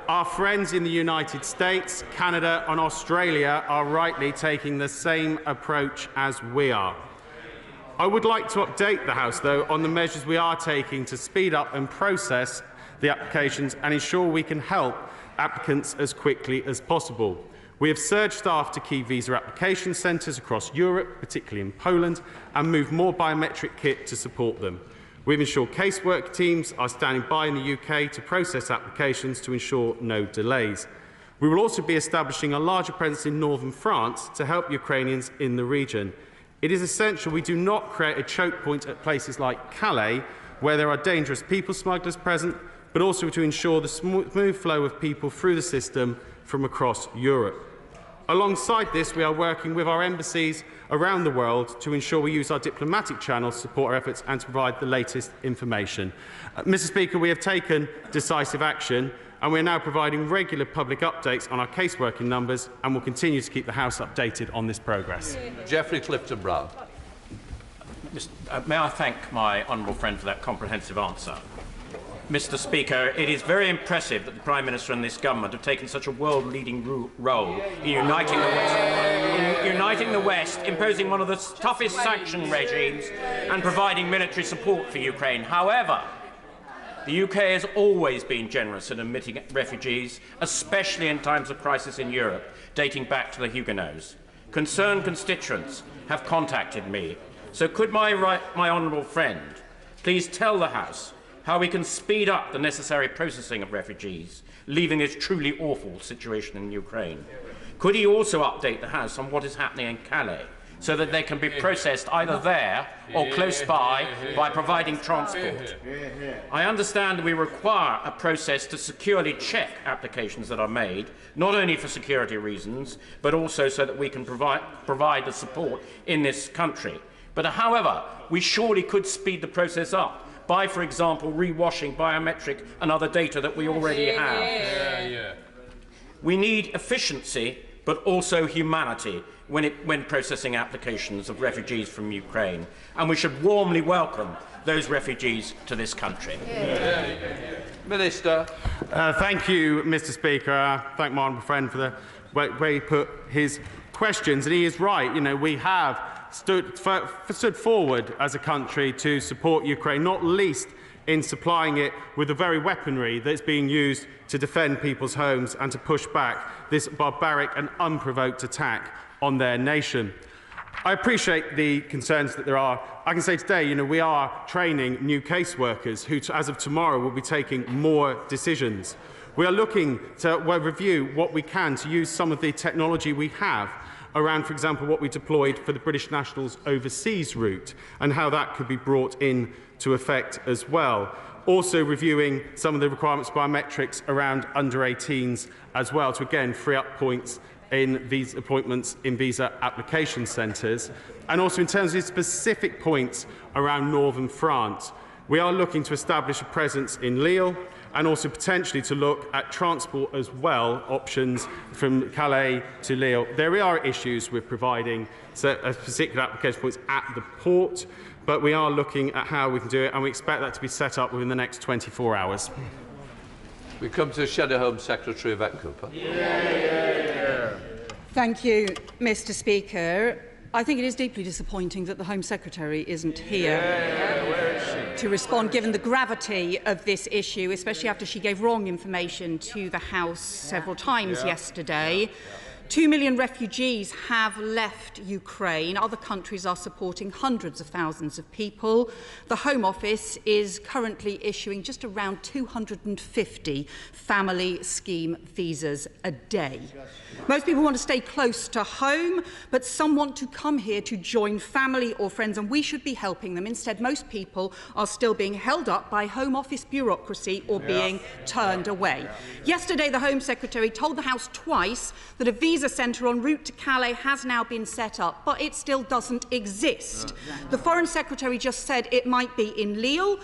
Our friends in the United States, Canada and Australia are rightly taking the same approach as we are. I would like to update the House, though, on the measures we are taking to speed up and process the applications and ensure we can help applicants as quickly as possible. We have surged staff to key visa application centres across Europe, particularly in Poland, and moved more biometric kit to support them. We've ensured casework teams are standing by in the UK to process applications to ensure no delays. We will also be establishing a larger presence in northern France to help Ukrainians in the region. It is essential we do not create a choke point at places like Calais, where there are dangerous people smugglers present, but also to ensure the smooth flow of people through the system from across Europe. Alongside this, we are working with our embassies around the world to ensure we use our diplomatic channels to support our efforts and to provide the latest information. Mr. Speaker, we have taken decisive action, and we are now providing regular public updates on our caseworking numbers, and will continue to keep the House updated on this progress. Geoffrey Clifton-Brown. May I thank my honourable friend for that comprehensive answer. Mr. Speaker, it is very impressive that the Prime Minister and this government have taken such a world-leading role in uniting the West, imposing one of the toughest sanction regimes and providing military support for Ukraine. However, the UK has always been generous in admitting refugees, especially in times of crisis in Europe, dating back to the Huguenots. Concerned constituents have contacted me, so could my honourable friend please tell the House how we can speed up the necessary processing of refugees, leaving this truly awful situation in Ukraine? Could he also update the House on what is happening in Calais, so that they can be processed either there or close by providing transport? I understand we require a process to securely check applications that are made, not only for security reasons, but also so that we can provide the support in this country. But however, we surely could speed the process up by, for example, rewashing biometric and other data that we already have. We need efficiency, but also humanity when processing applications of refugees from Ukraine, and we should warmly welcome those refugees to this country. Minister. Thank you, Mr. Speaker. I thank my honourable friend for the way he put his questions, and he is right. You know, we have stood forward as a country to support Ukraine, not least in supplying it with the very weaponry that's being used to defend people's homes and to push back this barbaric and unprovoked attack on their nation. I appreciate the concerns that there are. I can say today, we are training new caseworkers who, as of tomorrow, will be taking more decisions. We are looking to review what we can to use some of the technology we have around, for example, what we deployed for the British nationals overseas route and how that could be brought into effect as well. Also reviewing some of the requirements for biometrics around under 18s as well to, again, free up points in these appointments in visa application centres. And also in terms of specific points around northern France, we are looking to establish a presence in Lille and also potentially to look at transport as well, options from Calais to Lille. There are issues with providing particular application points at the port, but we are looking at how we can do it, and we expect that to be set up within the next 24 hours. We come to Shadow Home Secretary Yvette Cooper. Thank you, Mr. Speaker. I think it is deeply disappointing that the Home Secretary isn't here to respond, given the gravity of this issue, especially after she gave wrong information to the House several times yesterday. 2 million refugees have left Ukraine. Other countries are supporting hundreds of thousands of people. The Home Office is currently issuing just around 250 family scheme visas a day. Most people want to stay close to home, but some want to come here to join family or friends, and we should be helping them. Instead, most people are still being held up by Home Office bureaucracy or being turned away. Yesterday, the Home Secretary told the House twice that a visa centre en route to Calais has now been set up, but it still doesn't exist. The Foreign Secretary just said it might be in Lille,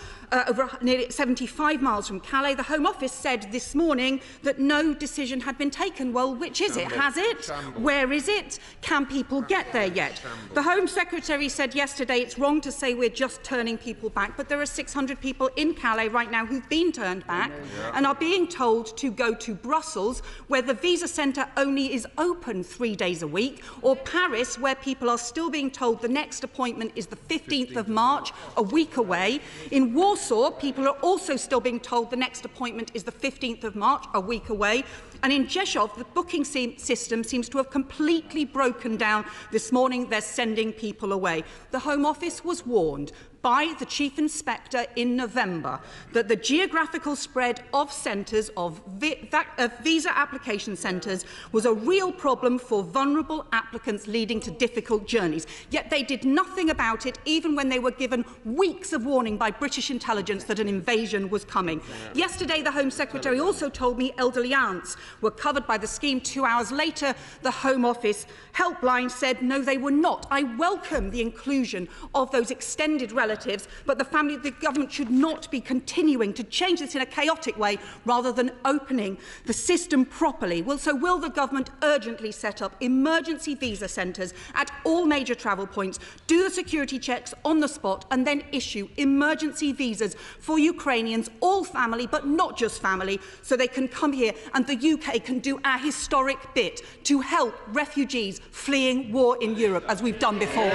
over nearly 75 miles from Calais. The Home Office said this morning that no decision had been taken. Well, which is it? Has it? Where is it? Can people get there yet? The Home Secretary said yesterday it's wrong to say we're just turning people back, but there are 600 people in Calais right now who've been turned back and are being told to go to Brussels, where the visa centre only is open 3 days a week, or Paris, where people are still being told the next appointment is the 15th of March, a week away. In Warsaw, Warsaw, people are also still being told the next appointment is the 15th of March, a week away. And in Rzeszów, the booking system seems to have completely broken down this morning. They're sending people away. The Home Office was warned by the Chief Inspector in November that the geographical spread of centres, of visa application centres, was a real problem for vulnerable applicants, leading to difficult journeys. Yet they did nothing about it, even when they were given weeks of warning by British intelligence that an invasion was coming. Yesterday, the Home Secretary also told me elderly aunts were covered by the scheme. 2 hours later, the Home Office helpline said no, they were not. I welcome the inclusion of those extended relatives, but the government should not be continuing to change this in a chaotic way rather than opening the system properly. So will the government urgently set up emergency visa centres at all major travel points, do the security checks on the spot, and then issue emergency visas for Ukrainians, all family but not just family, so they can come here and the UK can do our historic bit to help refugees fleeing war in Europe, as we've done before?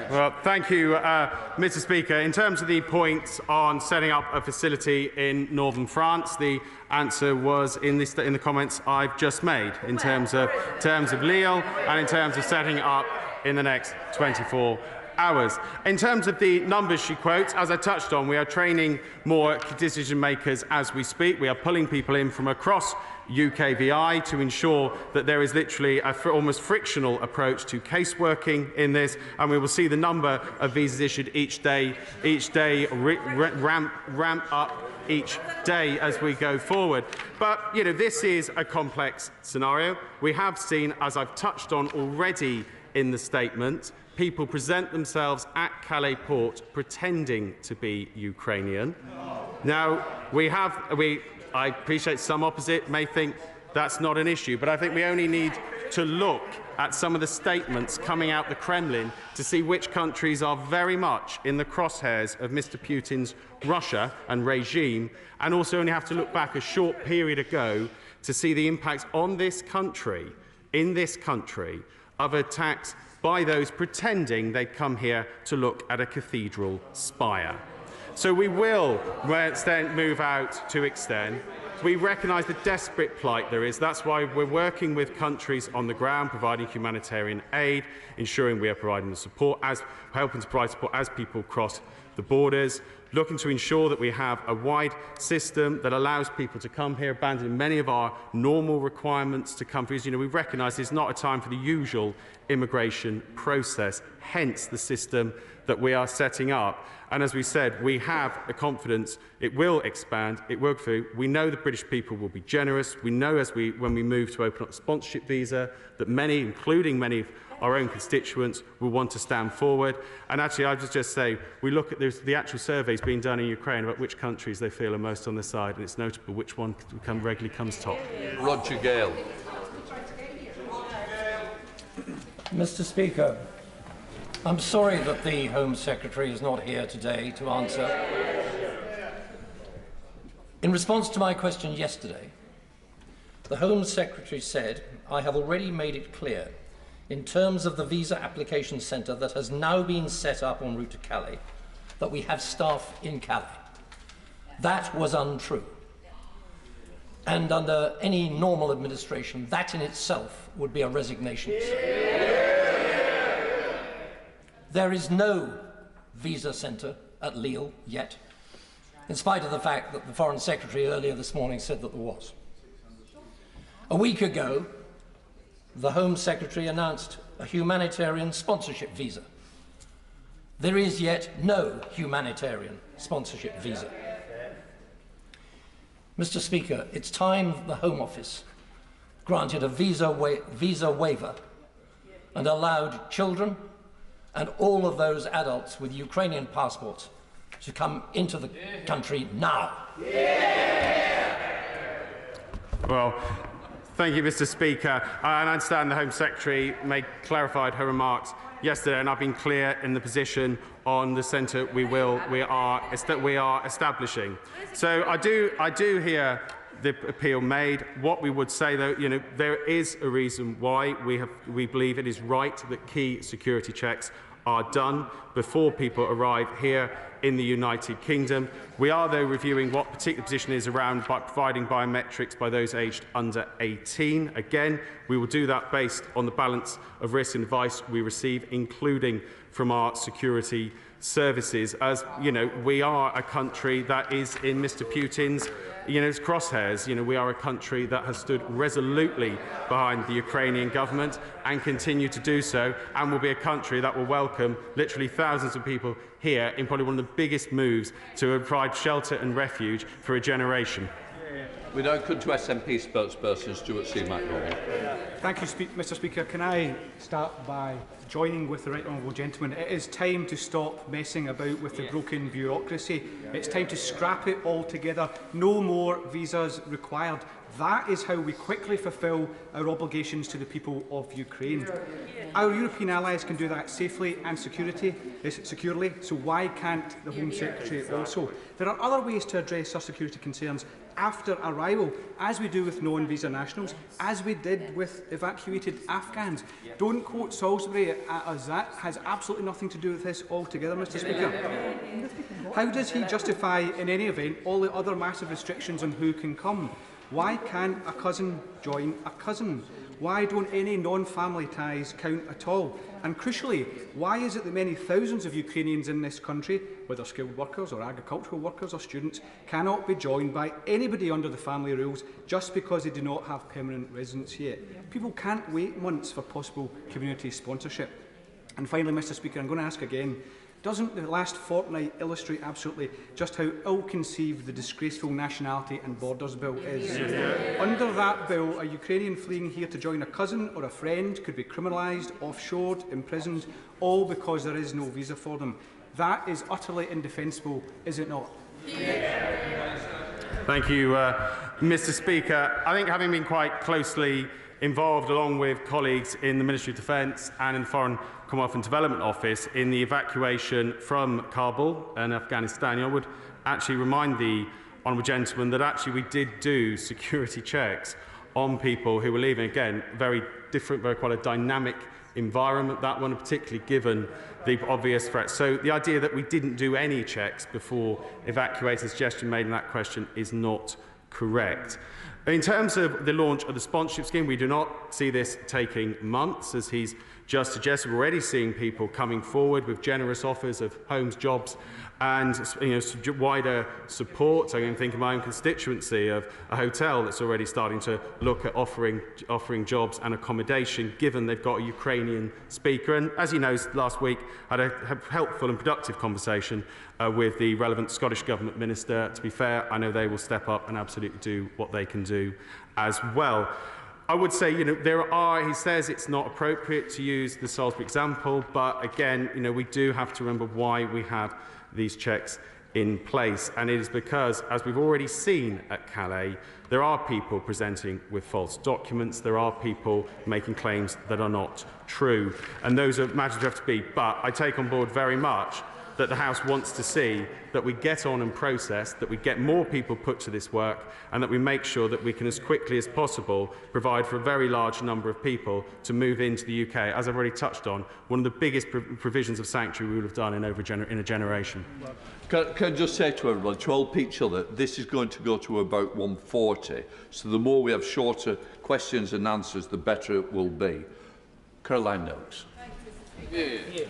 Well, thank you, Mr. Speaker. In terms of the points on setting up a facility in northern France, the answer was in the comments I've just made, in terms of Lille and in terms of setting up in the next 24 hours. In terms of the numbers she quotes, as I touched on, we are training more decision makers as we speak. We are pulling people in from across UKVI to ensure that there is literally an almost frictional approach to caseworking in this, and we will see the number of visas issued each day ramp up each day as we go forward. But, you know, this is a complex scenario. We have seen, as I've touched on already in the statement, people present themselves at Calais port pretending to be Ukrainian. Now, I appreciate some opposite may think that's not an issue, but I think we only need to look at some of the statements coming out the Kremlin to see which countries are very much in the crosshairs of Mr. Putin's Russia and regime, and also only have to look back a short period ago to see the impacts on this country, in this country, of attacks by those pretending they'd come here to look at a cathedral spire. So we will move out to extend. We recognise the desperate plight there is. That's why we're working with countries on the ground, providing humanitarian aid, ensuring we are providing the support, helping to provide support as people cross the borders, looking to ensure that we have a wide system that allows people to come here, abandoning many of our normal requirements to come here. You know, we recognise it's not a time for the usual immigration process, hence the system that we are setting up. And as we said, we have a confidence it will expand, it will go through. We know the British people will be generous. We know when we move to open up the sponsorship visa that many, including many of our own constituents, will want to stand forward. And actually, I would just say, we look at the actual surveys being done in Ukraine about which countries they feel are most on their side, and it's notable which one regularly comes top. Roger Gale. Mr. Speaker, I'm sorry that the Home Secretary is not here today to answer. In response to my question yesterday, the Home Secretary said, "I have already made it clear, in terms of the visa application centre that has now been set up en route to Calais, that we have staff in Calais." That was untrue. And under any normal administration, that in itself would be a resignation. There is no visa centre at Lille yet, in spite of the fact that the Foreign Secretary earlier this morning said that there was. A week ago, the Home Secretary announced a humanitarian sponsorship visa. There is yet no humanitarian sponsorship visa. Mr. Speaker, it's time the Home Office granted a visa waiver and allowed children and all of those adults with Ukrainian passports to come into the country now. Well, thank you, Mr. Speaker. I understand the Home Secretary clarified her remarks yesterday, and I've been clear in the position on the centre we are establishing. So I do hear the appeal made. What we would say, though, you know, there is a reason why we believe it is right that key security checks are done before people arrive here in the United Kingdom. We are, though, reviewing what particular position is around by providing biometrics by those aged under 18. Again, we will do that based on the balance of risk and advice we receive, including from our security services. As you know, we are a country that is in Mr. Putin's crosshairs. We are a country that has stood resolutely behind the Ukrainian government and continue to do so, and will be a country that will welcome literally thousands of people here in probably one of the biggest moves to provide shelter and refuge for a generation. We now come to SNP spokesperson Stuart C. McDonald. Thank you, Mr. Speaker. Can I start by joining with the right honourable gentleman? It is time to stop messing about with the broken bureaucracy. It's time to scrap it altogether. No more visas required. That is how we quickly fulfil our obligations to the people of Ukraine. Our European allies can do that safely and securely, so why can't the Home Secretary also? There are other ways to address our security concerns after arrival, as we do with non-visa nationals, as we did with evacuated Afghans. Don't quote Salisbury at us. That has absolutely nothing to do with this altogether, Mr. Speaker. How does he justify, in any event, all the other massive restrictions on who can come? Why can't a cousin join a cousin? Why don't any non-family ties count at all? And crucially, why is it that many thousands of Ukrainians in this country, whether skilled workers or agricultural workers or students, cannot be joined by anybody under the family rules just because they do not have permanent residence here? People can't wait months for possible community sponsorship. And finally, Mr. Speaker, I'm going to ask again, doesn't the last fortnight illustrate absolutely just how ill-conceived the disgraceful Nationality and Borders Bill is? Under that bill, a Ukrainian fleeing here to join a cousin or a friend could be criminalised, offshored, imprisoned, all because there is no visa for them. That is utterly indefensible, is it not? Thank you, Mr. Speaker. I think, having been quite closely involved, along with colleagues in the Ministry of Defence and in the Foreign Commonwealth and Development Office, in the evacuation from Kabul and Afghanistan, I would actually remind the honourable gentleman that actually we did do security checks on people who were leaving. Again, very different, quite a dynamic environment, that one, particularly given the obvious threats. So the idea that we didn't do any checks before evacuating, the suggestion made in that question, is not correct. In terms of the launch of the sponsorship scheme, we do not see this taking months, as he's just suggested. We're already seeing people coming forward with generous offers of homes, jobs and wider support. I can think of my own constituency of a hotel that's already starting to look at offering jobs and accommodation, given they've got a Ukrainian speaker. And as he knows, last week I had a helpful and productive conversation with the relevant Scottish Government Minister. To be fair, I know they will step up and absolutely do what they can do as well. I would say, he says it's not appropriate to use the Salisbury example, but again, we do have to remember why we have these checks in place. And it is because, as we've already seen at Calais, there are people presenting with false documents, there are people making claims that are not true, and those are matters we have to be. But I take on board very much that the House wants to see that we get on and process, that we get more people put to this work, and that we make sure that we can, as quickly as possible, provide for a very large number of people to move into the UK. As I've already touched on, one of the biggest provisions of sanctuary we would have done in a generation. Can I just say to everyone, to all each other, this is going to go to about 1:40, so the more we have shorter questions and answers, the better it will be. Caroline Noakes.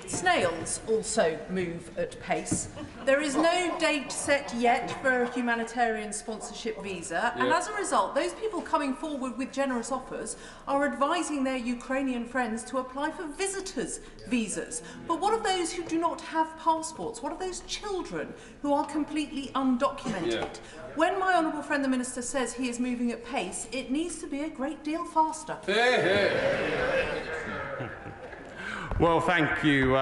Snails also move at pace. There is no date set yet for a humanitarian sponsorship visa, and as a result, those people coming forward with generous offers are advising their Ukrainian friends to apply for visitors' visas. But what of those who do not have passports? What of those children who are completely undocumented? When my honourable friend the Minister says he is moving at pace, it needs to be a great deal faster. Well, thank you,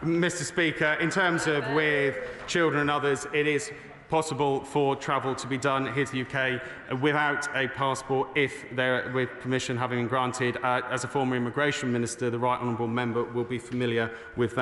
Mr. Speaker. In terms of with children and others, it is possible for travel to be done here to the UK without a passport if they're with permission having been granted. As a former immigration minister, the right honourable member will be familiar with that.